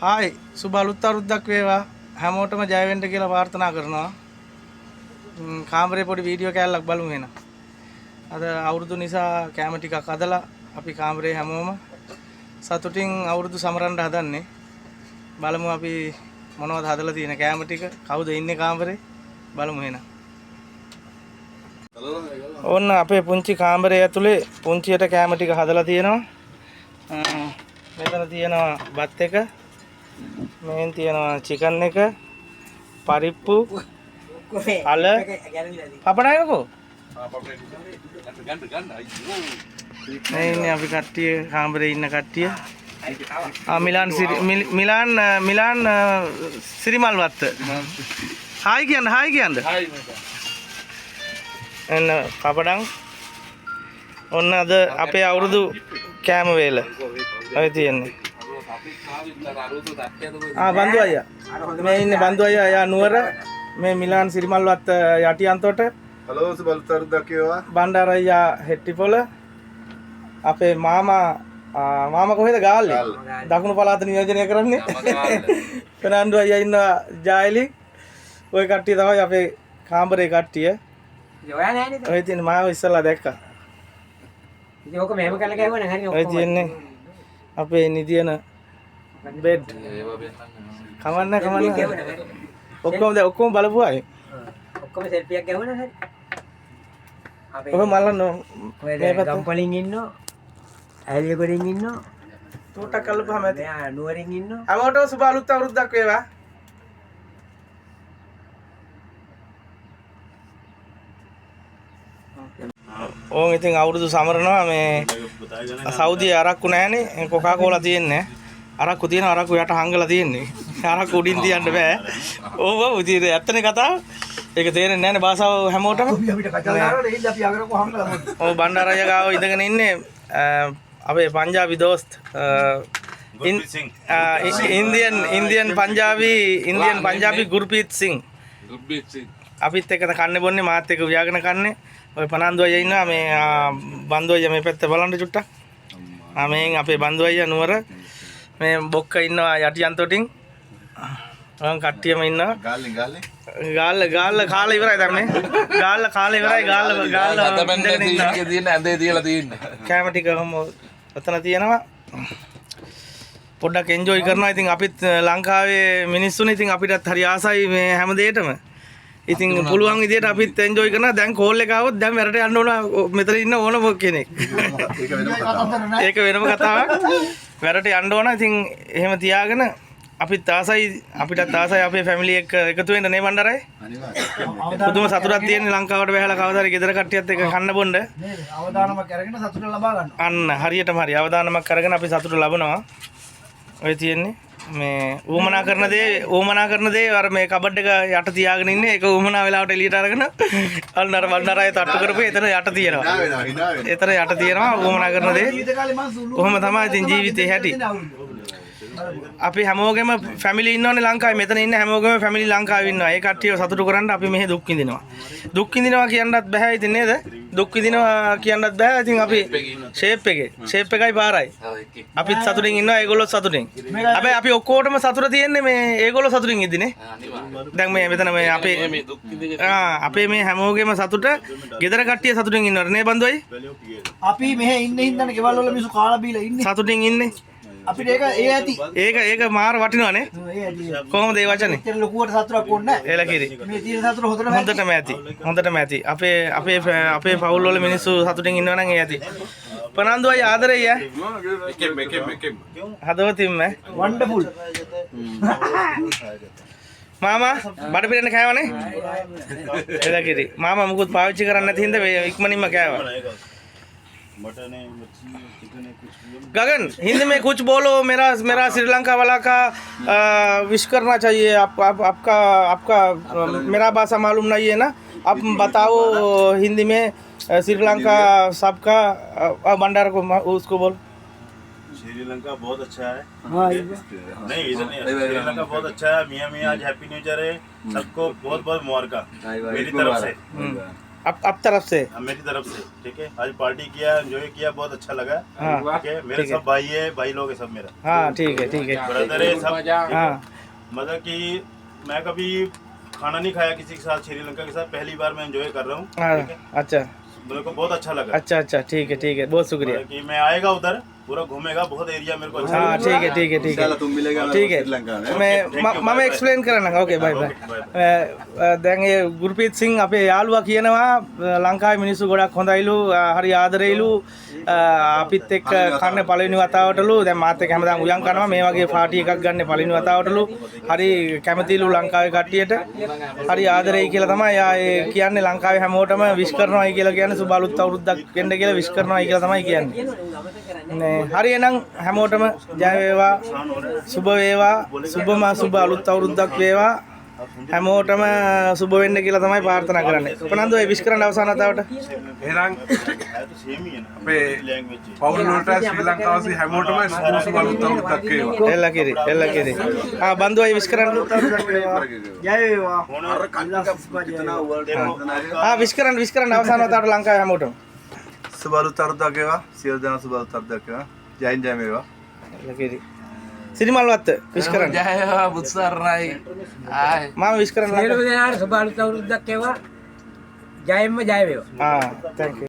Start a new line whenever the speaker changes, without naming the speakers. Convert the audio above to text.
Hi සුබ අලුත් අවුරුද්දක් වේවා හැමෝටම ජය වෙන්න කියලා ප්‍රාර්ථනා කරනවා. කාමරේ පොඩි වීඩියෝ කෑල්ලක් බලමු එහෙනම්. අද අවුරුදු නිසා කැම ටිකක් හදලා අපි කාමරේ හැමෝම සතුටින් අවුරුදු සමරන්න හදන්නේ. බලමු අපි මොනවද හදලා තියෙන කැම ටික. කවුද ඉන්නේ කාමරේ? බලමු එහෙනම්. ඕන්න අපේ පුංචි කාමරේ ඇතුලේ පුංචියට කැම ටික හදලා තියෙනවා. මෙතන තියෙනවා බත් එක. මෙහෙන් තියෙනවා චිකන් එක, පරිප්පු, අල, පපඩයකෝ. මේ ඉන්නේ අපි කට්ටිය කාමරේ ඉන්න කට්ටිය. මිලාන් සිරිමල් වත්ත. හායි කියන්න. එන්න පපඩම්. ඔන්න අද අපේ අවුරුදු කෑම වේල. ඔය තියෙන්නේ. බන්දු අයියා. මේ ඉන්නේ බන්දු අයියා. එයා නුවර මේ මිලාන් සිරිමල් වත්ත යටියන්තොට.
හලෝ සුබල්තරුද්දක් වේවා.
බණ්ඩාර අයියා හෙට්ටිපොළ. අපේ මාමා කොහෙද ගාල්ලේ? දකුණු පළාත නියෝජනය කරන්නේ. ෆර්නෑන්ඩෝ අයියා ඉන්නවා ජායලි. ඔය කට්ටිය තමයි අපේ කාමරේ කට්ටිය.
ඔයා නෑනේ.
ඔය තියෙන මාව ඉස්සලා දැක්කා.
ඉතින් ඔක මෙහෙම කරලා ගෑවම නම් හරිය
ඔය තියෙන්නේ අපේ නිදියන බෙඩ්. කමන්න. ඔක්කොම බලපුවායි.
ඔක්කොම සෙල්ෆි එකක් ගෑවම නම් හරිය. අපේ
ඔය මල්ලන
මේ ගම්පලින් ඉන්නෝ. ඇලිය ගොඩින් ඉන්නෝ.
තෝටක් කල්පුවාම ඇති.
මෙයා නුවරින් ඉන්නෝ.
හැමෝටම සුබ අලුත් අවුරුද්දක් වේවා. ඕන් ඉතින් අවුරුදු සමරනවා මේ සෞදියේ අරක්කු නැහනේ කොකා කෝලා තියෙන්නේ අරක්කු තියෙන අරක්කු යට හංගලා තියෙන්නේ අරක්කු උඩින් තියන්න බෑ ඕව උදිර ඇත්තනේ කතාව ඒක තේරෙන්නේ නැහනේ භාෂාව හැමෝටම
අපිට කතා කරලා ඉන්න අපි අගරකෝ හංගලා
ඔව් බණ්ඩාරය ගාව ඉඳගෙන ඉන්නේ අපේ පංජාබි දෝස්ත් ඉන්දියන් පංජාබි ගුර්පීත් සිං අපිත් එක්ක කන්නේ බොන්නේ මාත් එක්ක ව්‍යාගෙන කන්නේ ඔය පනන්දු අයියා ඉන්නවා මේ බන්දු අයියා මේ පැත්තේ බලන්න චුට්ටක්. මේන් අපේ බන්දු අයියා නුවර මේ බොක්ක ඉන්නවා යටියන්තොටින්. කට්ටියම ඉන්නවා. ගාල්ල කාලා ඉවරයි දැන් මේ. ගාල්ල කාලා ඉවරයි ගාල්ල
ඇඳේ තියලා තියෙන්නේ.
කැම ටික ඔතන තියෙනවා. පොඩ්ඩක් එන්ජොයි කරනවා. ඉතින් අපිත් ලංකාවේ මිනිස්සුනේ ඉතින් අපිටත් හරි ආසයි මේ හැම දෙයකටම. ඉතින් පුළුවන් විදියට අපිත් එන්ජොයි කරනවා. දැන් කෝල් එක ආවොත් දැන් මෙරට යන්න ඕන මෙතන ඉන්න ඕන කෙනෙක්. ඒක වෙනම කතාවක්. මෙරට යන්න ඕන. ඉතින් එහෙම තියාගෙන අපිත් අපිටත් ආසයි අපේ ෆැමිලි එක එකතු වෙන්න නේ බණ්ඩාරයි. අනිවාර්යයෙන්. පුදුම සතුටක් තියෙන ලංකාවට වැහලා කවදාද ගෙදර කට්ටියත් එක්ක කන්න බොන්න.
නේද? අවදානමක් අරගෙන සතුට ලබා ගන්න.
අන්න හරියටම හරි අවදානමක් අරගෙන අපි සතුට ලබනවා. ඔය තියෙන්නේ මේ ඌමනා කරන දේ අර මේ කබඩ් එක යට තියාගෙන ඉන්නේ ඒක ඌමනා වෙලාවට එළියට අරගෙන අන්න අර බණ්ඩාරය තට්ටු කරපු එතන යට තියෙනවා. එතන යට තියෙනවා ඌමනා කරන දේ. කොහොම තමයි ඉතින් ජීවිතේ හැටි. අපි හැමෝගෙම ෆැමිලි ඉන්නවනේ ලංකාවේ. මෙතන ඉන්න හැමෝගෙම ෆැමිලි ලංකාවේ ඉන්නවා. ඒ කට්ටියව සතුටු කරන්න අපි මෙහෙ දුක් විඳිනවා. දුක් විඳිනවා කියන්නත් බෑ ඉතින් නේද? දුක් විඳිනවා කියන්නත් බෑ. ඉතින් අපි ෂේප් එකයි පාරයි. අපිත් සතුටින් ඉන්නවා ඒගොල්ලොත් සතුටින්. හැබැයි අපි ඔක්කොටම සතුට තියෙන්නේ මේ ඒගොල්ලෝ සතුටින් ඉදිනේ. දැන් මේ මෙතන මේ අපේ මේ හැමෝගෙම සතුට ගෙදර කට්ටිය සතුටින් ඉන්නවද නේ බන්දුයි?
අපි මෙහෙ ඉන්න හින්දානේ ගෙවල් වල මිනිස්සු කාලා බීලා ඉන්නේ.
සතුටින් ඉන්නේ.
අපිට ඒක ඇති.
ඒක මාර වටිනවනේ.
ඒ ඇති.
කොහොමද ඒ වචනේ?
එතන ලොකුවට සතුටක් ඕනේ නැහැ.
එලකිරි.
මේ තියෙන සතුට
හොඳටම ඇති. අපේ පවුල් වල මිනිස්සු සතුටින් ඉන්නවා නම් ඒ ඇති. පනන්දු අය ආදරෙයි ඈ.
එකෙම්.
හදවතින්ම
වන්ඩර්ෆුල්.
මාමා බඩ පිරෙන්න කෑවනේ. එලකිරි. මාමා මුකුත් පාවිච්චි කරන්නේ නැති හින්දා ඉක්මනින්ම කෑවා. गगन हिंदी में कुछ बोलो मेरा श्रीलंका वाला का विश करना चाहिए आपका मेरा भाषा मालूम नहीं है ना आप बताओ हिंदी में श्रीलंका सबका भंडार को उसको बोल
श्रीलंका बहुत अच्छा है।
हाँ
नहीं इधर नहीं, श्रीलंका बहुत अच्छा है। मियाँ आज हैप्पी न्यू ईयर है सबको, बहुत बहुत मुबारक मेरी तरफ से।
अब तरफ से
हाँ, मेरी तरफ से ठीक है। आज पार्टी किया, एंजॉय किया, बहुत अच्छा लगा।
हाँ
ठीक है, मेरे
ठीक है।
सब भाई है, भाई लोग है सब मेरा,
हाँ ठीक है
ब्रदर है सब। ठीक है?
हाँ
मतलब कि मैं कभी खाना नहीं खाया किसी के साथ, श्रीलंका के साथ पहली बार मैं एंजॉय कर रहा हूँ।
हाँ
ठीक है,
अच्छा
मेरे को बहुत अच्छा लगा।
अच्छा अच्छा ठीक है बहुत शुक्रिया
मतलब कि मैं आएगा उधर, पूरा घूमेगा, बहुत एरिया मेरे को अच्छा
हाँ
लगा।
ठीक है
तुम मिलेगा
ठीक है मैं මම එක්ස්ප්ලේන් කරන්න ඕකේ බයි බයි දැන් ඒ ගුරුපීත් සිං අපේ යාළුවා කියනවා ලංකාවේ මිනිස්සු ගොඩක් හොඳයිලු හරි ආදරෙයිලු අපිත් එක්ක කන්නේ පළවෙනි වතාවටලු දැන් මාත් එක්ක හැමදාම උයන් කනවා මේ වගේ පාටි එකක් ගන්න පළවෙනි වතාවටලු හරි කැමතිලු ලංකාවේ කට්ටියට හරි ආදරෙයි කියලා තමයි යා ඒ කියන්නේ ලංකාවේ හැමෝටම විශ් කරනවායි කියලා කියන්නේ සුබ අලුත් අවුරුද්දක් වෙන්න කියලා විශ් කරනවායි කියලා තමයි කියන්නේ නේ හරි එහෙනම් හැමෝටම ජය වේවා සුබ වේවා සුබම සුබ අලුත් අවුරුද්දක් වේවා හැමෝටම සුබ වෙන්න කියලා තමයි ප්‍රාර්ථනා කරන්නේ. උපනන්දු ඒ විශ් කරන්න අවසාන වතාවට.
එහෙනම්
है तो सेम ही है ना
අපේ
लैंग्वेज।
පවුල් වලට ශ්‍රී ලංකාවාසී හැමෝටම සුබ අලුත් අවුරුද්දක් වේවා.
එල්ලා කිරි. ආ බන්දු ඒ විශ් කරන්න. ජය වේවා. ආ විශ් කරන්න අවසාන වතාවට ලංකාවේ හැමෝටම.
සුබ අලුත් අවුරුද්දක් වේවා. සියලු දෙනා සුබ අලුත් අවුරුද්දක් වේවා. ජයෙන් ජය වේවා.
එල්ලා කිරි. සිරිමල්වත් විශ් කරන්න.
ජයවා බුත්සරණයි. ආයි
මම විශ් කරන්න.
සියලු දෙනාට සුබ අලුත් අවුරුද්දක් වේවා. ජයෙන්ම ජය වේවා.
ආ thank you